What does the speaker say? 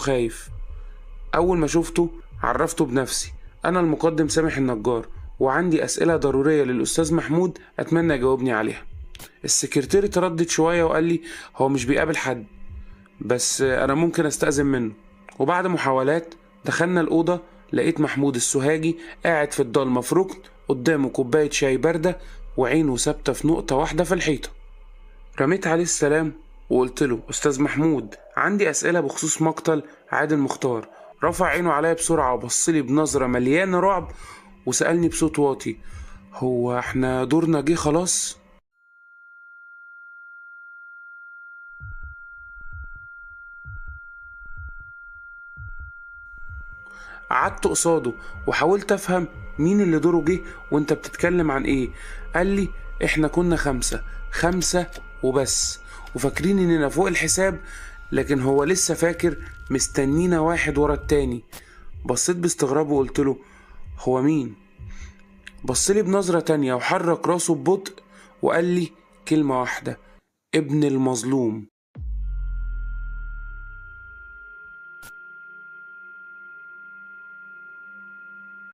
خايف. أول ما شفته عرفته بنفسي، أنا المقدم سامح النجار، وعندي أسئلة ضرورية للأستاذ محمود أتمنى يجاوبني عليها. السكرتير تردد شوية وقال لي هو مش بيقابل حد، بس أنا ممكن أستأذن منه. وبعد محاولات دخلنا الأوضة، لقيت محمود السوهاجي قاعد في الضلمة في ركن، قدامه كوباية شاي باردة وعينه ثابتة في نقطة واحدة في الحيطة. رميت عليه السلام وقلت له أستاذ محمود، عندي أسئلة بخصوص مقتل عادل مختار. رفع عينه عليا بسرعة وبصلي بنظرة مليانة رعب وسألني بصوت واطي، هو احنا دورنا جه خلاص؟ قعدت قصاده وحاولت افهم مين اللي دوره جه وانت بتتكلم عن ايه. قال لي احنا كنا خمسة وبس، وفاكرين اننا فوق الحساب، لكن هو لسه فاكر مستنينا واحد ورا التاني. بصيت باستغراب وقلت له هو مين؟ بصلي بنظرة تانية وحرك راسه ببطء وقال لي كلمة واحدة، ابن المظلوم.